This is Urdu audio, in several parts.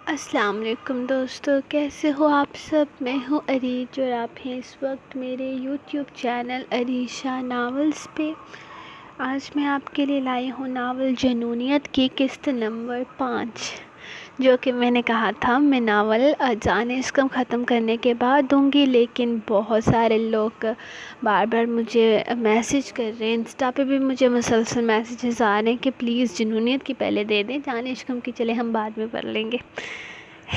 السلام علیکم دوستو، کیسے ہو آپ سب؟ میں ہوں عریج اور آپ ہیں اس وقت میرے یوٹیوب چینل عریشہ ناولز پہ۔ آج میں آپ کے لیے لائی ہوں ناول جنونیت کی قسط نمبر 5، جو کہ میں نے کہا تھا میں ناول جانے اسکم ختم کرنے کے بعد دوں گی، لیکن بہت سارے لوگ بار بار مجھے میسیج کر رہے ہیں، انسٹا پہ بھی مجھے مسلسل میسیجز آ رہے ہیں کہ پلیز جنونیت کی پہلے دے دیں، جانے اسکم کی چلے ہم بعد میں پڑھ لیں گے۔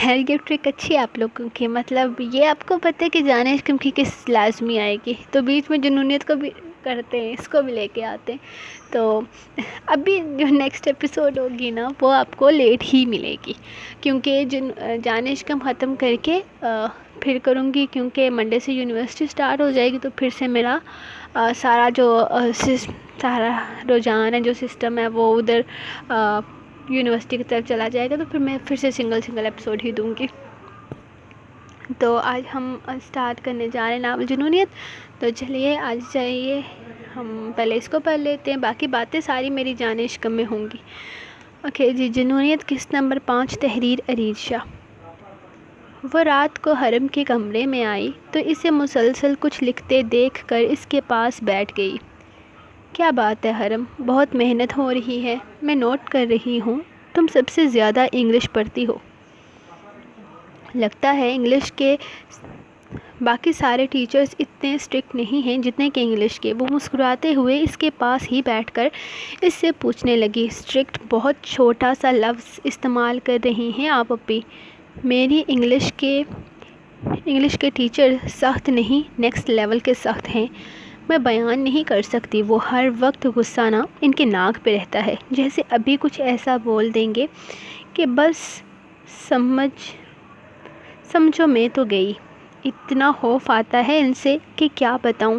یہ ٹرک اچھی ہے آپ لوگوں کی، مطلب یہ آپ کو پتہ ہے کہ جانے اسکم کی کس لازمی آئے گی، تو بیچ میں جنونیت کو بھی کرتے ہیں، اس کو بھی لے کے آتے ہیں۔ تو ابھی جو نیکسٹ ایپیسوڈ ہوگی نا وہ آپ کو لیٹ ہی ملے گی، کیونکہ جانے اسکم ختم کر کے پھر کروں گی، کیونکہ منڈے سے یونیورسٹی سٹارٹ ہو جائے گی، تو پھر سے میرا سارا سارا رجحان ہے، جو سسٹم ہے وہ ادھر یونیورسٹی کی طرف چلا جائے گا، تو پھر میں پھر سے سنگل ایپیسوڈ ہی دوں گی۔ تو آج ہم سٹارٹ کرنے جا رہے ہیں ناول جنونیت، تو چلیے آج جائیے ہم پہلے اس کو پڑھ لیتے ہیں، باقی باتیں ساری میری جانے عشق میں ہوں گی۔ اوکے جی، جنونیت قسط نمبر 5، تحریر عریج شاہ۔ وہ رات کو حرم کے کمرے میں آئی تو اسے مسلسل کچھ لکھتے دیکھ کر اس کے پاس بیٹھ گئی۔ کیا بات ہے حرم، بہت محنت ہو رہی ہے، میں نوٹ کر رہی ہوں تم سب سے زیادہ انگلش پڑھتی ہو۔ لگتا ہے انگلش کے باقی سارے ٹیچرز اتنے اسٹرکٹ نہیں ہیں جتنے کہ انگلش کے۔ وہ مسکراتے ہوئے اس کے پاس ہی بیٹھ کر اس سے پوچھنے لگی، اسٹرکٹ بہت چھوٹا سا لفظ استعمال کر رہی ہیں آپ اپی۔ میری انگلش کے ٹیچر سخت نہیں، نیکسٹ لیول کے سخت ہیں، میں بیان نہیں کر سکتی۔ وہ ہر وقت غصہ نا ان کے ناک پہ رہتا ہے، جیسے ابھی کچھ ایسا بول دیں گے کہ بس سمجھو میں تو گئی۔ اتنا خوف آتا ہے ان سے کہ کیا بتاؤں۔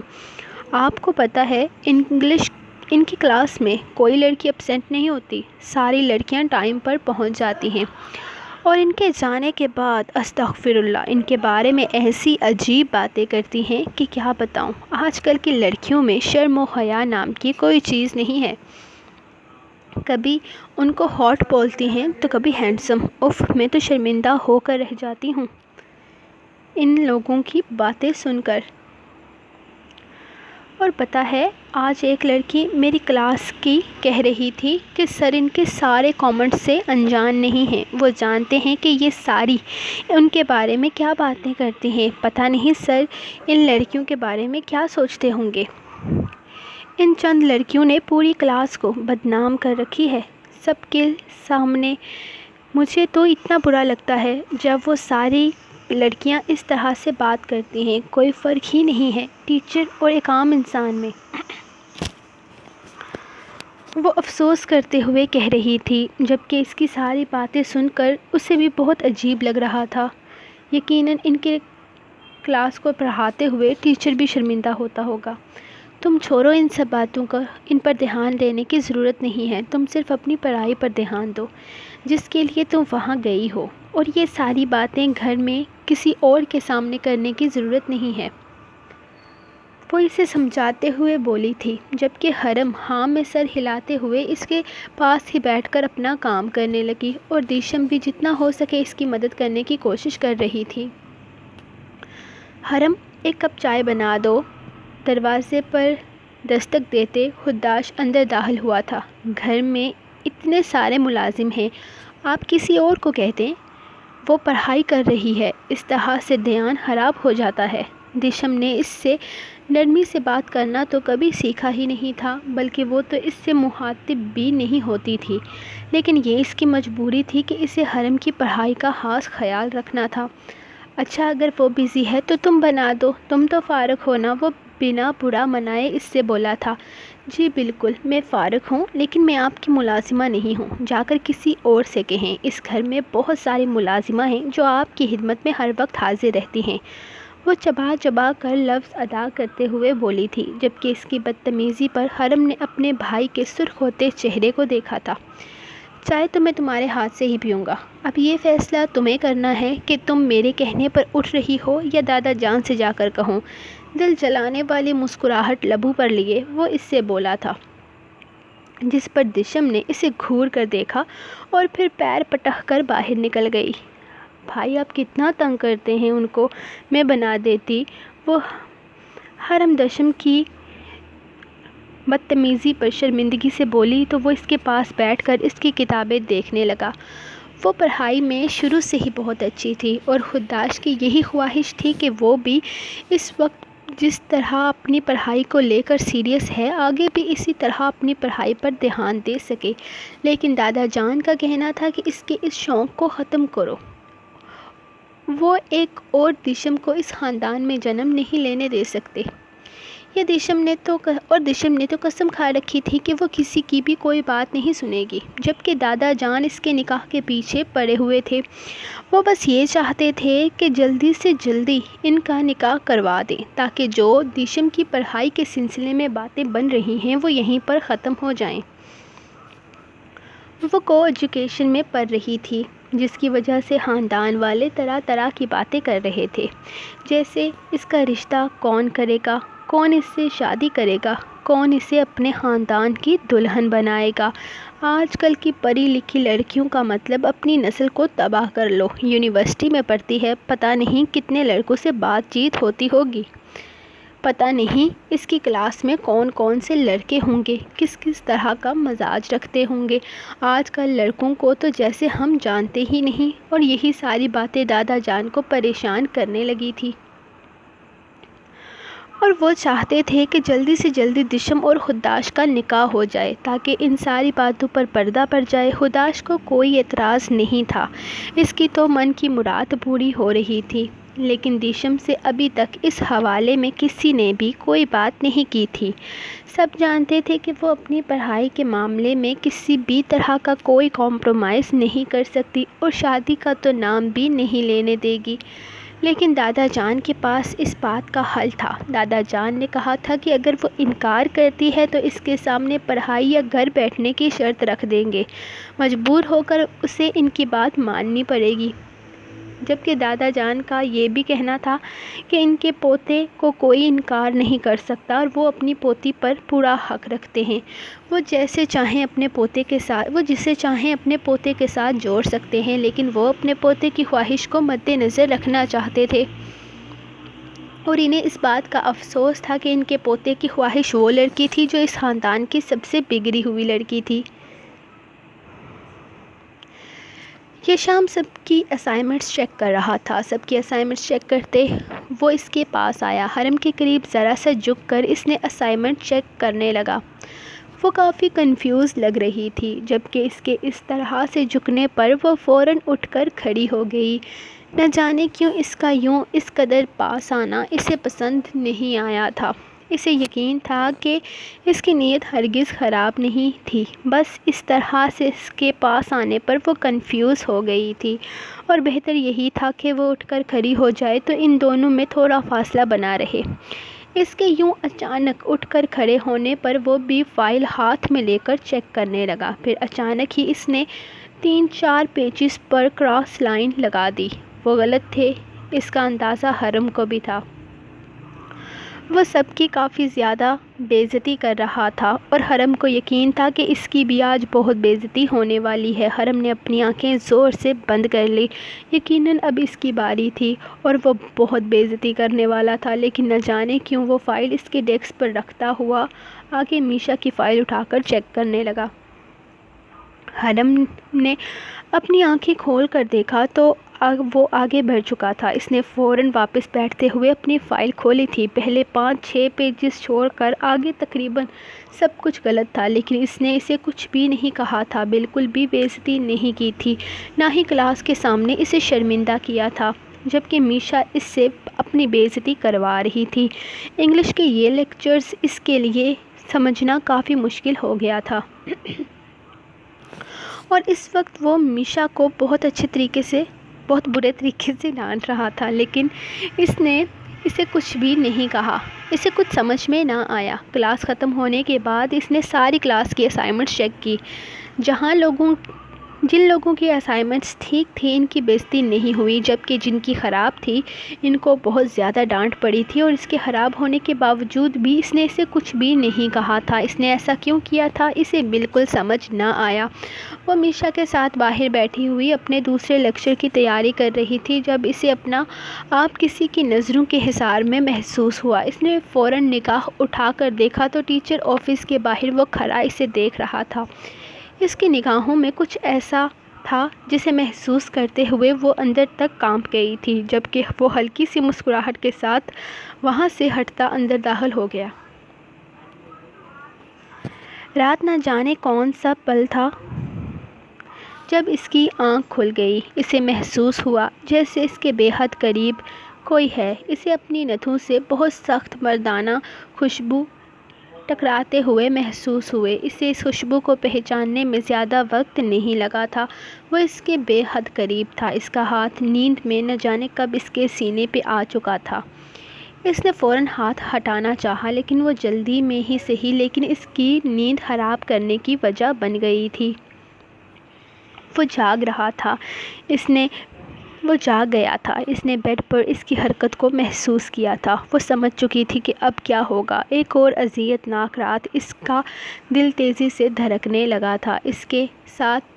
آپ کو پتہ ہے ان کی کلاس میں کوئی لڑکی ابسینٹ نہیں ہوتی، ساری لڑکیاں ٹائم پر پہنچ جاتی ہیں، اور ان کے جانے کے بعد استغفر اللہ ان کے بارے میں ایسی عجیب باتیں کرتی ہیں کہ کیا بتاؤں۔ آج کل کی لڑکیوں میں شرم و حیا نام کی کوئی چیز نہیں ہے، کبھی ان کو ہاٹ بولتی ہیں تو کبھی ہینڈسم۔ اف، میں تو شرمندہ ہو کر رہ جاتی ہوں ان لوگوں کی باتیں سن کر۔ اور پتہ ہے آج ایک لڑکی میری کلاس کی کہہ رہی تھی کہ سر ان کے سارے کامنٹس سے انجان نہیں ہیں، وہ جانتے ہیں کہ یہ ساری ان کے بارے میں کیا باتیں کرتی ہیں، پتہ نہیں سر ان لڑکیوں کے بارے میں کیا سوچتے ہوں گے۔ ان چند لڑکیوں نے پوری کلاس کو بدنام کر رکھی ہے سب کے سامنے۔ مجھے تو اتنا برا لگتا ہے جب وہ ساری لڑکیاں اس طرح سے بات کرتی ہیں، کوئی فرق ہی نہیں ہے ٹیچر اور ایک عام انسان میں۔ وہ افسوس کرتے ہوئے کہہ رہی تھی، جبکہ اس کی ساری باتیں سن کر اسے بھی بہت عجیب لگ رہا تھا۔ یقیناً ان کے کلاس کو پڑھاتے ہوئے ٹیچر بھی شرمندہ ہوتا ہوگا۔ تم چھوڑو ان سب باتوں کا، ان پر دھیان دینے کی ضرورت نہیں ہے، تم صرف اپنی پڑھائی پر دھیان دو جس کے لیے تم وہاں گئی ہو، اور یہ ساری باتیں گھر میں کسی اور کے سامنے کرنے کی ضرورت نہیں ہے۔ وہ اسے سمجھاتے ہوئے بولی تھی، جبکہ حرم ہاں میں سر ہلاتے ہوئے اس کے پاس ہی بیٹھ کر اپنا کام کرنے لگی، اور دیشم بھی جتنا ہو سکے اس کی مدد کرنے کی کوشش کر رہی تھی۔ حرم، ایک کپ چائے بنا دو۔ دروازے پر دستک دیتے خداش اندر داخل ہوا تھا۔ گھر میں اتنے سارے ملازم ہیں، آپ کسی اور کو کہہ دیں، وہ پڑھائی کر رہی ہے، اس طرح سے دھیان خراب ہو جاتا ہے۔ دیشم نے اس سے نرمی سے بات کرنا تو کبھی سیکھا ہی نہیں تھا، بلکہ وہ تو اس سے مخاطب بھی نہیں ہوتی تھی، لیکن یہ اس کی مجبوری تھی کہ اسے حرم کی پڑھائی کا خاص خیال رکھنا تھا۔ اچھا اگر وہ بزی ہے تو تم بنا دو، تم تو فارغ ہو نا، وہ بنا برا منائے اس سے بولا تھا۔ جی بالکل، میں فارغ ہوں، لیکن میں آپ کی ملازمہ نہیں ہوں، جا کر کسی اور سے کہیں، اس گھر میں بہت ساری ملازمہ ہیں جو آپ کی خدمت میں ہر وقت حاضر رہتی ہیں۔ وہ چبا چبا کر لفظ ادا کرتے ہوئے بولی تھی، جبکہ اس کی بدتمیزی پر حرم نے اپنے بھائی کے سرخ ہوتے چہرے کو دیکھا تھا۔ چائے تو میں تمہارے ہاتھ سے ہی پیوں گا، اب یہ فیصلہ تمہیں کرنا ہے کہ تم میرے کہنے پر اٹھ رہی ہو یا دادا جان سے جا کر کہوں۔ دل جلانے والی مسکراہٹ لبوں پر لیے وہ اس سے بولا تھا، جس پر دیشم نے اسے گھور کر دیکھا اور پھر پیر پٹک کر باہر نکل گئی۔ بھائی آپ کتنا تنگ کرتے ہیں ان کو، میں بنا دیتی۔ وہ حرم دشم کی بدتمیزی پر شرمندگی سے بولی تو وہ اس کے پاس بیٹھ کر اس کی کتابیں دیکھنے لگا۔ وہ پڑھائی میں شروع سے ہی بہت اچھی تھی اور خداش کی یہی خواہش تھی کہ وہ بھی اس وقت جس طرح اپنی پڑھائی کو لے کر سیریس ہے آگے بھی اسی طرح اپنی پڑھائی پر دھیان دے سکے، لیکن دادا جان کا کہنا تھا کہ اس کے اس شوق کو ختم کرو۔ وہ ایک اور دیشم کو اس خاندان میں جنم نہیں لینے دے سکتے۔ یہ دیشم نے تو قسم کھا رکھی تھی کہ وہ کسی کی بھی کوئی بات نہیں سنے گی، جبکہ دادا جان اس کے نکاح کے پیچھے پڑے ہوئے تھے۔ وہ بس یہ چاہتے تھے کہ جلدی سے جلدی ان کا نکاح کروا دیں تاکہ جو دیشم کی پڑھائی کے سلسلے میں باتیں بن رہی ہیں وہ یہیں پر ختم ہو جائیں۔ وہ کو ایجوکیشن میں پڑھ رہی تھی، جس کی وجہ سے خاندان والے طرح طرح کی باتیں کر رہے تھے، جیسے اس کا رشتہ کون کرے گا، کون اس سے شادی کرے گا، کون اسے اپنے خاندان کی دلہن بنائے گا۔ آج کل کی پڑھی لکھی لڑکیوں کا مطلب اپنی نسل کو تباہ کر لو، یونیورسٹی میں پڑھتی ہے، پتہ نہیں کتنے لڑکوں سے بات چیت ہوتی ہوگی، پتہ نہیں اس کی کلاس میں کون کون سے لڑکے ہوں گے، کس کس طرح کا مزاج رکھتے ہوں گے۔ آج کل لڑکوں کو تو جیسے ہم جانتے ہی نہیں، اور یہی ساری باتیں دادا جان کو پریشان کرنے لگی تھی۔ اور وہ چاہتے تھے کہ جلدی سے جلدی دیشم اور خداش کا نکاح ہو جائے تاکہ ان ساری باتوں پر پردہ پڑ جائے۔ خداش کو کوئی اعتراض نہیں تھا، اس کی تو من کی مراد پوری ہو رہی تھی، لیکن دیشم سے ابھی تک اس حوالے میں کسی نے بھی کوئی بات نہیں کی تھی۔ سب جانتے تھے کہ وہ اپنی پڑھائی کے معاملے میں کسی بھی طرح کا کوئی کمپرومائز نہیں کر سکتی اور شادی کا تو نام بھی نہیں لینے دے گی، لیکن دادا جان کے پاس اس بات کا حل تھا۔ دادا جان نے کہا تھا کہ اگر وہ انکار کرتی ہے تو اس کے سامنے پڑھائی یا گھر بیٹھنے کی شرط رکھ دیں گے، مجبور ہو کر اسے ان کی بات ماننی پڑے گی، جبکہ دادا جان کا یہ بھی کہنا تھا کہ ان کے پوتے کو کوئی انکار نہیں کر سکتا اور وہ اپنی پوتی پر پورا حق رکھتے ہیں، وہ جسے چاہیں اپنے پوتے کے ساتھ جوڑ سکتے ہیں، لیکن وہ اپنے پوتے کی خواہش کو مد نظر رکھنا چاہتے تھے، اور انہیں اس بات کا افسوس تھا کہ ان کے پوتے کی خواہش وہ لڑکی تھی جو اس خاندان کی سب سے بگڑی ہوئی لڑکی تھی۔ یہ شام سب کی اسائنمنٹس چیک کر رہا تھا۔ سب کی اسائنمنٹس چیک کرتے وہ اس کے پاس آیا، حرم کے قریب ذرا سا جھک کر اس نے اسائنمنٹ چیک کرنے لگا۔ وہ کافی کنفیوز لگ رہی تھی، جبکہ اس کے اس طرح سے جھکنے پر وہ فوراً اٹھ کر کھڑی ہو گئی۔ نہ جانے کیوں اس کا یوں اس قدر پاس آنا اسے پسند نہیں آیا تھا۔ اسے یقین تھا کہ اس کی نیت ہرگز خراب نہیں تھی، بس اس طرح سے اس کے پاس آنے پر وہ کنفیوز ہو گئی تھی، اور بہتر یہی تھا کہ وہ اٹھ کر کھڑی ہو جائے تو ان دونوں میں تھوڑا فاصلہ بنا رہے۔ اس کے یوں اچانک اٹھ کر کھڑے ہونے پر وہ بھی فائل ہاتھ میں لے کر چیک کرنے لگا، پھر اچانک ہی اس نے 3-4 پیجز پر کراس لائن لگا دی۔ وہ غلط تھے، اس کا اندازہ حرم کو بھی تھا۔ وہ سب کی کافی زیادہ بے عزتی کر رہا تھا اور حرم کو یقین تھا کہ اس کی بھی آج بہت بے عزتی ہونے والی ہے۔ حرم نے اپنی آنکھیں زور سے بند کر لی، یقیناً اب اس کی باری تھی اور وہ بہت بے عزتی کرنے والا تھا، لیکن نہ جانے کیوں وہ فائل اس کے ڈیسک پر رکھتا ہوا آگے میشا کی فائل اٹھا کر چیک کرنے لگا۔ حرم نے اپنی آنکھیں کھول کر دیکھا تو وہ آگے بڑھ چکا تھا۔ اس نے فوراً واپس بیٹھتے ہوئے اپنی فائل کھولی تھی۔ پہلے 5-6 پیجز چھوڑ کر آگے تقریباً سب کچھ غلط تھا، لیکن اس نے اسے کچھ بھی نہیں کہا تھا، بالکل بھی بے عزتی نہیں کی تھی، نہ ہی کلاس کے سامنے اسے شرمندہ کیا تھا، جبکہ میشا اس سے اپنی بے عزتی کروا رہی تھی۔ انگلش کے یہ لیکچرز اس کے لیے سمجھنا کافی مشکل ہو گیا تھا، اور اس وقت وہ میشا کو بہت برے طریقے سے ڈانٹ رہا تھا، لیکن اس نے اسے کچھ بھی نہیں کہا۔ اسے کچھ سمجھ میں نہ آیا۔ کلاس ختم ہونے کے بعد اس نے ساری کلاس کی اسائنمنٹس چیک کی۔ جہاں لوگوں جن لوگوں کی اسائنمنٹس ٹھیک تھی ان کی بےعزتی نہیں ہوئی، جبکہ جن کی خراب تھی ان کو بہت زیادہ ڈانٹ پڑی تھی، اور اس کے خراب ہونے کے باوجود بھی اس نے اسے کچھ بھی نہیں کہا تھا۔ اس نے ایسا کیوں کیا تھا اسے بالکل سمجھ نہ آیا۔ وہ میشا کے ساتھ باہر بیٹھی ہوئی اپنے دوسرے لیکچر کی تیاری کر رہی تھی جب اسے اپنا آپ کسی کی نظروں کے حصار میں محسوس ہوا۔ اس نے فوراً نگاہ اٹھا کر دیکھا تو ٹیچر آفس کے باہر وہ کھڑا اسے دیکھ رہا تھا۔ اس کی نگاہوں میں کچھ ایسا تھا جسے محسوس کرتے ہوئے وہ اندر تک کانپ گئی تھی، جبکہ وہ ہلکی سی مسکراہٹ کے ساتھ وہاں سے ہٹتا اندر داخل ہو گیا۔ رات نہ جانے کون سا پل تھا جب اس کی آنکھ کھل گئی۔ اسے محسوس ہوا جیسے اس کے بے حد قریب کوئی ہے۔ اسے اپنی نتھوں سے بہت سخت مردانہ خوشبو ٹکراتے ہوئے محسوس ہوئے۔ اسے اس خوشبو کو پہچاننے میں زیادہ وقت نہیں لگا تھا۔ وہ اس کے بے حد قریب تھا۔ اس کا ہاتھ نیند میں نہ جانے کب اس کے سینے پہ آ چکا تھا۔ اس نے فوراً ہاتھ ہٹانا چاہا لیکن وہ جلدی میں ہی سہی لیکن اس کی نیند خراب کرنے کی وجہ بن گئی تھی۔ وہ جاگ رہا تھا۔ وہ جاگ گیا تھا۔ اس نے بیڈ پر اس کی حرکت کو محسوس کیا تھا۔ وہ سمجھ چکی تھی کہ اب کیا ہوگا۔ ایک اور اذیت ناک رات۔ اس کا دل تیزی سے دھڑکنے لگا تھا۔ اس کے ساتھ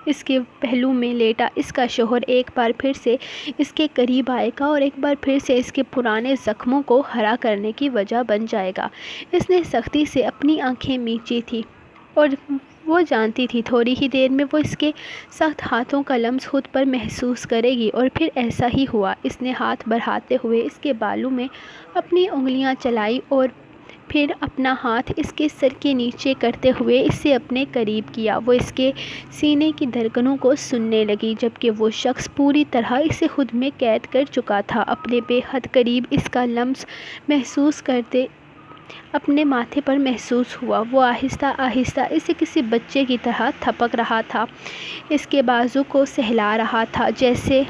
اس کے پہلو میں لیٹا اس کا شوہر ایک بار پھر سے اس کے قریب آئے گا اور ایک بار پھر سے اس کے پرانے زخموں کو ہرا کرنے کی وجہ بن جائے گا۔ اس نے سختی سے اپنی آنکھیں مینچی تھیں اور وہ جانتی تھی تھوڑی ہی دیر میں وہ اس کے سخت ہاتھوں کا لمس خود پر محسوس کرے گی، اور پھر ایسا ہی ہوا۔ اس نے ہاتھ بڑھاتے ہوئے اس کے بالوں میں اپنی انگلیاں چلائیں اور پھر اپنا ہاتھ اس کے سر کے نیچے کرتے ہوئے اسے اپنے قریب کیا۔ وہ اس کے سینے کی دھڑکنوں کو سننے لگی، جبکہ وہ شخص پوری طرح اسے خود میں قید کر چکا تھا۔ اپنے بے حد قریب اس کا لمس محسوس کرتے اپنے ماتھے پر محسوس ہوا۔ وہ آہستہ آہستہ اسے کسی بچے کی طرح تھپک رہا تھا، اس کے بازو کو سہلا رہا تھا جیسے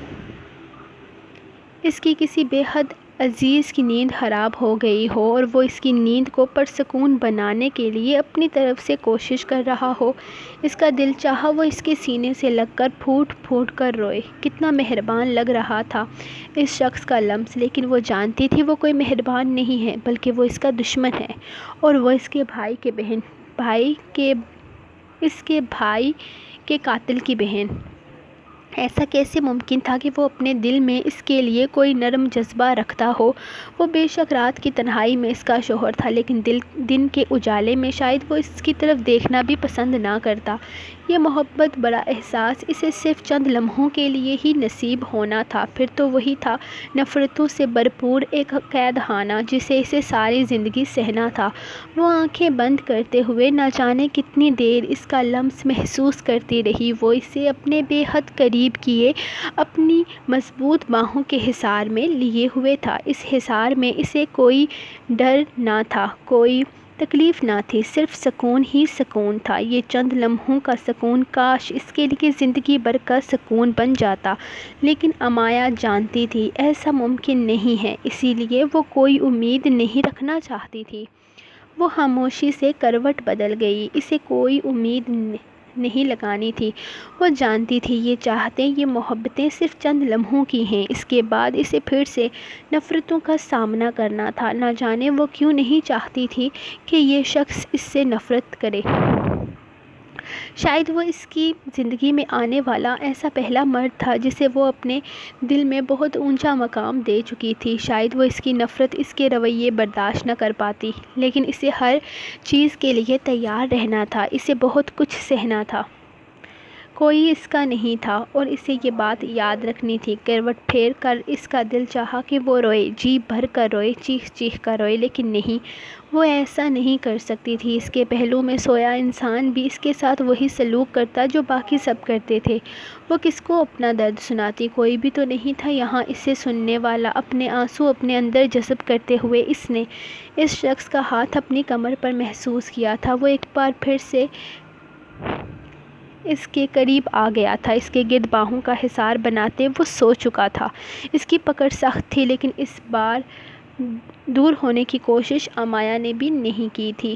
اس کی کسی بے حد عزیز کی نیند خراب ہو گئی ہو اور وہ اس کی نیند کو پرسکون بنانے کے لیے اپنی طرف سے کوشش کر رہا ہو۔ اس کا دل چاہا وہ اس کے سینے سے لگ کر پھوٹ پھوٹ کر روئے۔ کتنا مہربان لگ رہا تھا اس شخص کا لمس، لیکن وہ جانتی تھی وہ کوئی مہربان نہیں ہے بلکہ وہ اس کا دشمن ہے، اور وہ اس کے بھائی کے قاتل کی بہن۔ ایسا کیسے ممکن تھا کہ وہ اپنے دل میں اس کے لیے کوئی نرم جذبہ رکھتا ہو؟ وہ بے شک رات کی تنہائی میں اس کا شوہر تھا، لیکن دن کے اجالے میں شاید وہ اس کی طرف دیکھنا بھی پسند نہ کرتا۔ یہ محبت بڑا احساس اسے صرف چند لمحوں کے لیے ہی نصیب ہونا تھا، پھر تو وہی تھا نفرتوں سے بھرپور ایک قید خانہ جسے اسے ساری زندگی سہنا تھا۔ وہ آنکھیں بند کرتے ہوئے نہ جانے کتنی دیر اس کا لمس محسوس کرتی رہی۔ وہ اسے اپنے بے حد قریب کیے اپنی مضبوط باہوں کے حصار میں لیے ہوئے تھا۔ اس حصار میں اسے کوئی ڈر نہ تھا، کوئی تکلیف نہ تھی، صرف سکون ہی سکون تھا۔ یہ چند لمحوں کا سکون کاش اس کے لیے زندگی بھر کا سکون بن جاتا، لیکن امایا جانتی تھی ایسا ممکن نہیں ہے، اسی لیے وہ کوئی امید نہیں رکھنا چاہتی تھی۔ وہ خاموشی سے کروٹ بدل گئی۔ اسے کوئی امید نہیں لگانی تھی۔ وہ جانتی تھی یہ چاہتیں، یہ محبتیں صرف چند لمحوں کی ہیں، اس کے بعد اسے پھر سے نفرتوں کا سامنا کرنا تھا۔ نہ جانے وہ کیوں نہیں چاہتی تھی کہ یہ شخص اس سے نفرت کرے۔ شاید وہ اس کی زندگی میں آنے والا ایسا پہلا مرد تھا جسے وہ اپنے دل میں بہت اونچا مقام دے چکی تھی۔ شاید وہ اس کی نفرت، اس کے رویے برداشت نہ کر پاتی، لیکن اسے ہر چیز کے لیے تیار رہنا تھا، اسے بہت کچھ سہنا تھا۔ کوئی اس کا نہیں تھا اور اسے یہ بات یاد رکھنی تھی۔ کروٹ پھیر کر اس کا دل چاہا کہ وہ روئے، جی بھر کر روئے، چیخ چیخ کر روئے، لیکن نہیں، وہ ایسا نہیں کر سکتی تھی۔ اس کے پہلو میں سویا انسان بھی اس کے ساتھ وہی سلوک کرتا جو باقی سب کرتے تھے۔ وہ کس کو اپنا درد سناتی؟ کوئی بھی تو نہیں تھا یہاں اسے سننے والا۔ اپنے آنسو اپنے اندر جذب کرتے ہوئے اس نے اس شخص کا ہاتھ اپنی کمر پر محسوس کیا تھا۔ وہ ایک بار پھر سے اس کے قریب آ گیا تھا، اس کے گرد باہوں کا حصار بناتے وہ سو چکا تھا۔ اس کی پکڑ سخت تھی، لیکن اس بار دور ہونے کی کوشش امایا نے بھی نہیں کی تھی۔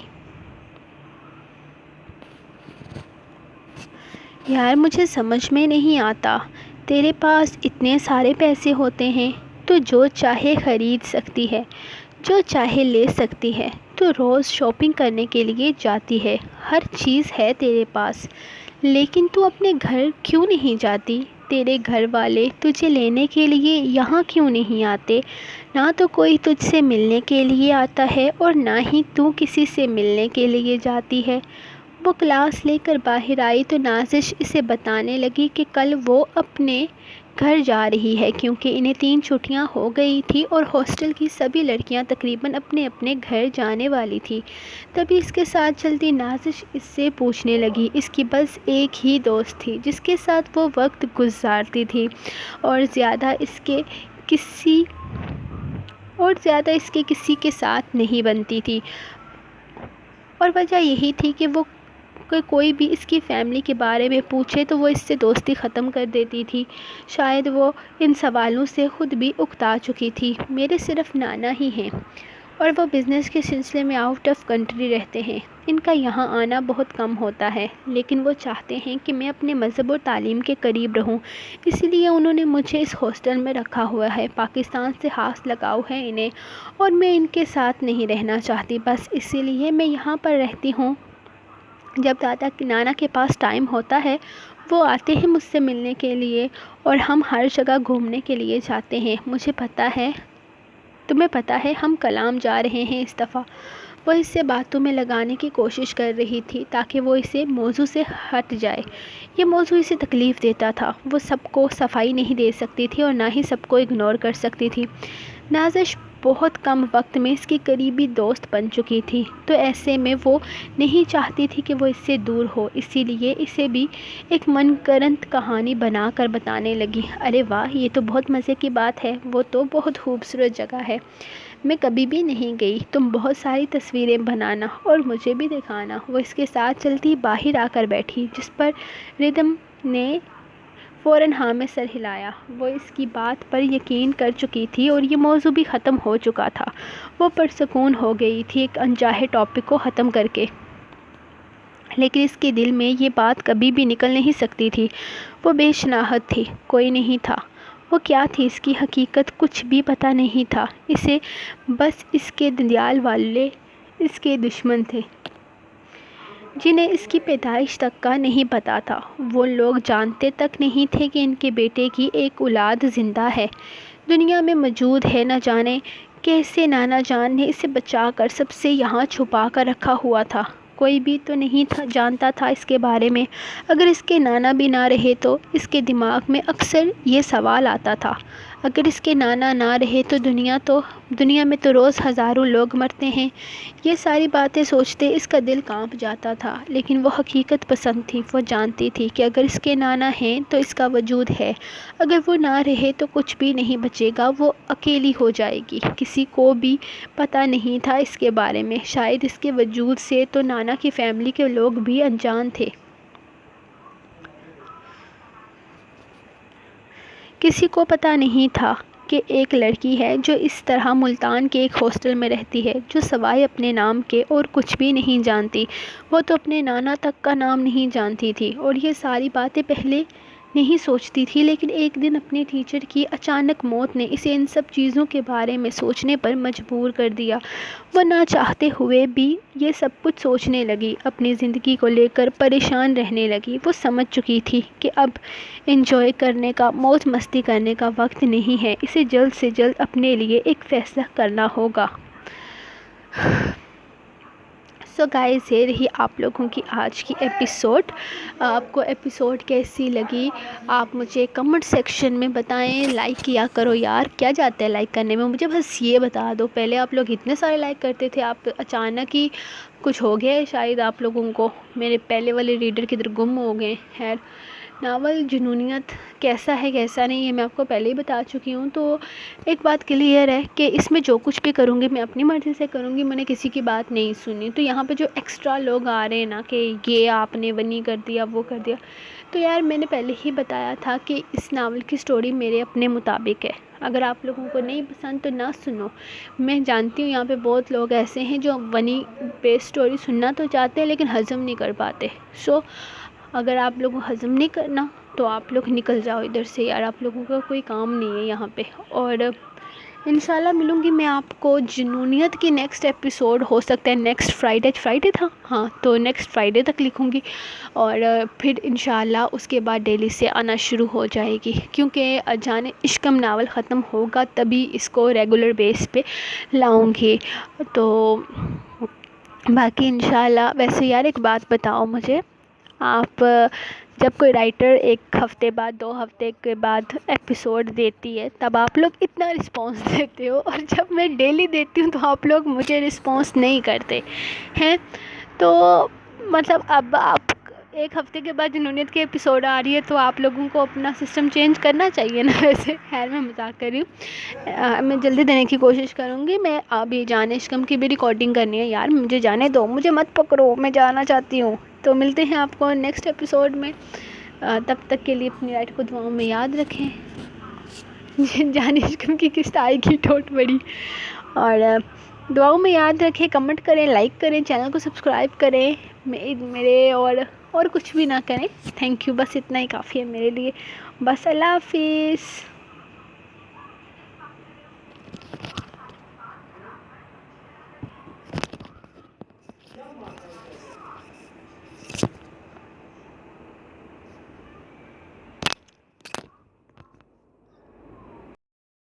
یار مجھے سمجھ میں نہیں آتا، تیرے پاس اتنے سارے پیسے ہوتے ہیں تو جو چاہے خرید سکتی ہے، جو چاہے لے سکتی ہے، تو روز شاپنگ کرنے کے لیے جاتی ہے، ہر چیز ہے تیرے پاس، لیکن تو اپنے گھر کیوں نہیں جاتی؟ تیرے گھر والے تجھے لینے کے لیے یہاں کیوں نہیں آتے؟ نہ تو کوئی تجھ سے ملنے کے لیے آتا ہے اور نہ ہی تو کسی سے ملنے کے لیے جاتی ہے۔ وہ کلاس لے کر باہر آئی تو نازش اسے بتانے لگی کہ کل وہ اپنے گھر جا رہی ہے کیونکہ انہیں 3 چھٹیاں ہو گئی تھی اور ہاسٹل کی سبھی لڑکیاں تقریباً اپنے اپنے گھر جانے والی تھی۔ تبھی اس کے ساتھ چلتی نازش اس سے پوچھنے لگی۔ اس کی بس ایک ہی دوست تھی جس کے ساتھ وہ وقت گزارتی تھی اور زیادہ اس کے کسی کے ساتھ نہیں بنتی تھی، اور وجہ یہی تھی کہ کوئی بھی اس کی فیملی کے بارے میں پوچھے تو وہ اس سے دوستی ختم کر دیتی تھی۔ شاید وہ ان سوالوں سے خود بھی اکتا چکی تھی۔ میرے صرف نانا ہی ہیں اور وہ بزنس کے سلسلے میں آؤٹ آف کنٹری رہتے ہیں، ان کا یہاں آنا بہت کم ہوتا ہے، لیکن وہ چاہتے ہیں کہ میں اپنے مذہب اور تعلیم کے قریب رہوں، اسی لیے انہوں نے مجھے اس ہاسٹل میں رکھا ہوا ہے۔ پاکستان سے خاص لگاؤ ہے انہیں اور میں ان کے ساتھ نہیں رہنا چاہتی، بس اسی لیے میں یہاں پر رہتی ہوں۔ جب نانا کے پاس ٹائم ہوتا ہے وہ آتے ہیں مجھ سے ملنے کے لیے اور ہم ہر جگہ گھومنے کے لیے جاتے ہیں۔ تمہیں پتہ ہے ہم کلام جا رہے ہیں اس دفعہ۔ وہ اس سے باتوں میں لگانے کی کوشش کر رہی تھی تاکہ وہ اسے موضوع سے ہٹ جائے۔ یہ موضوع اسے تکلیف دیتا تھا، وہ سب کو صفائی نہیں دے سکتی تھی اور نہ ہی سب کو اگنور کر سکتی تھی۔ نازش بہت کم وقت میں اس کی قریبی دوست بن چکی تھی، تو ایسے میں وہ نہیں چاہتی تھی کہ وہ اس سے دور ہو، اسی لیے اسے بھی ایک من گھڑنت کہانی بنا کر بتانے لگی۔ ارے واہ، یہ تو بہت مزے کی بات ہے، وہ تو بہت خوبصورت جگہ ہے، میں کبھی بھی نہیں گئی، تم بہت ساری تصویریں بنانا اور مجھے بھی دکھانا۔ وہ اس کے ساتھ چلتی باہر آ کر بیٹھی، جس پر ردھم نے فوراً ہاں میں سر ہلایا۔ وہ اس کی بات پر یقین کر چکی تھی اور یہ موضوع بھی ختم ہو چکا تھا۔ وہ پرسکون ہو گئی تھی ایک انچاہے ٹاپک کو ختم کر کے، لیکن اس کے دل میں یہ بات کبھی بھی نکل نہیں سکتی تھی۔ وہ بے شناخت تھی، کوئی نہیں تھا۔ وہ کیا تھی اس کی حقیقت کچھ بھی پتہ نہیں تھا اسے، بس اس کے دیال والے اس کے دشمن تھے جنہیں اس کی پیدائش تک کا نہیں پتہ تھا۔ وہ لوگ جانتے تک نہیں تھے کہ ان کے بیٹے کی ایک اولاد زندہ ہے، دنیا میں موجود ہے۔ نہ جانے کیسے نانا جان نے اسے بچا کر سب سے یہاں چھپا کر رکھا ہوا تھا، کوئی بھی تو نہیں جانتا تھا اس کے بارے میں۔ اگر اس کے نانا بھی نہ رہے تو اس کے دماغ میں اکثر یہ سوال آتا تھا، اگر اس کے نانا نہ رہے تو دنیا میں تو روز ہزاروں لوگ مرتے ہیں۔ یہ ساری باتیں سوچتے اس کا دل کانپ جاتا تھا، لیکن وہ حقیقت پسند تھی۔ وہ جانتی تھی کہ اگر اس کے نانا ہیں تو اس کا وجود ہے، اگر وہ نہ رہے تو کچھ بھی نہیں بچے گا، وہ اکیلی ہو جائے گی۔ کسی کو بھی پتہ نہیں تھا اس کے بارے میں، شاید اس کے وجود سے تو نانا کی فیملی کے لوگ بھی انجان تھے۔ کسی کو پتہ نہیں تھا کہ ایک لڑکی ہے جو اس طرح ملتان کے ایک ہاسٹل میں رہتی ہے، جو سوائے اپنے نام کے اور کچھ بھی نہیں جانتی۔ وہ تو اپنے نانا تک کا نام نہیں جانتی تھی اور یہ ساری باتیں پہلے نہیں سوچتی تھی، لیکن ایک دن اپنے ٹیچر کی اچانک موت نے اسے ان سب چیزوں کے بارے میں سوچنے پر مجبور کر دیا۔ وہ نہ چاہتے ہوئے بھی یہ سب کچھ سوچنے لگی، اپنی زندگی کو لے کر پریشان رہنے لگی۔ وہ سمجھ چکی تھی کہ اب انجوائے کرنے کا، موج مستی کرنے کا وقت نہیں ہے، اسے جلد سے جلد اپنے لیے ایک فیصلہ کرنا ہوگا۔ سو گائز، یہ رہی آپ لوگوں کی آج کی ایپیسوڈ۔ آپ کو ایپیسوڈ کیسی لگی آپ مجھے کمنٹ سیکشن میں بتائیں۔ لائک کیا کرو یار، کیا جاتا ہے لائک کرنے میں، مجھے بس یہ بتا دو۔ پہلے آپ لوگ اتنے سارے لائک کرتے تھے، آپ اچانک ہی کچھ ہو گیا ہے شاید آپ لوگوں کو، میرے پہلے والے ریڈر کدھر گم ہو گئے ہیں۔ ناول جنونیت کیسا ہے کیسا نہیں ہے میں آپ کو پہلے ہی بتا چکی ہوں، تو ایک بات کلیئر ہے کہ اس میں جو کچھ بھی کروں گی میں اپنی مرضی سے کروں گی، میں نے کسی کی بات نہیں سنی۔ تو یہاں پہ جو ایکسٹرا لوگ آ رہے ہیں نا کہ یہ آپ نے ونی کر دیا وہ کر دیا، تو یار میں نے پہلے ہی بتایا تھا کہ اس ناول کی سٹوری میرے اپنے مطابق ہے، اگر آپ لوگوں کو نہیں پسند تو نہ سنو۔ میں جانتی ہوں یہاں پہ بہت لوگ ایسے ہیں جو ونی بیس سٹوری سننا تو چاہتے ہیں لیکن ہضم نہیں کر پاتے۔ سو اگر آپ لوگوں کو ہضم نہیں کرنا تو آپ لوگ نکل جاؤ ادھر سے یار، آپ لوگوں کا کوئی کام نہیں ہے یہاں پہ. اور انشاءاللہ ملوں گی میں آپ کو جنونیت کی نیکسٹ ایپیسوڈ، ہو سکتا ہے نیکسٹ فرائیڈے تھا، ہاں تو نیکسٹ فرائیڈے تک لکھوں گی. اور پھر انشاءاللہ اس کے بعد ڈیلی سے آنا شروع ہو جائے گی، کیونکہ جانے عشقم ناول ختم ہوگا تبھی اس کو ریگولر بیس پہ لاؤں گی. تو باقی انشاءاللہ. ویسے یار ایک بات بتاؤ مجھے، آپ جب کوئی رائٹر 1 ہفتے بعد 2 ہفتے کے بعد ایپیسوڈ دیتی ہے تب آپ لوگ اتنا رسپانس دیتے ہو، اور جب میں ڈیلی دیتی ہوں تو آپ لوگ مجھے رسپانس نہیں کرتے ہیں. تو مطلب اب آپ 1 ہفتے کے بعد جنونیت کی ایپیسوڈ آ رہی ہے تو آپ لوگوں کو اپنا سسٹم چینج کرنا چاہیے نا. ویسے خیر میں مذاق کر رہی ہوں، میں جلدی دینے کی کوشش کروں گی. میں ابھی جان عشقم کی بھی ریکارڈنگ کرنی ہے یار، مجھے جانے دو، مجھے مت پکڑو، میں جانا چاہتی ہوں. تو ملتے ہیں آپ کو نیکسٹ ایپیسوڈ میں. تب تک کے لیے اپنی رائٹ کو دعاؤں میں یاد رکھیں. جان عشقم کی قسط آئے گی ٹوٹ بڑی. اور دعاؤں میں یاد رکھیں، کمنٹ کریں، لائک کریں، چینل کو سبسکرائب کریں میرے، اور کچھ بھی نہ کریں. تھینک یو، بس اتنا ہی کافی ہے میرے لیے. بس اللہ حافظ.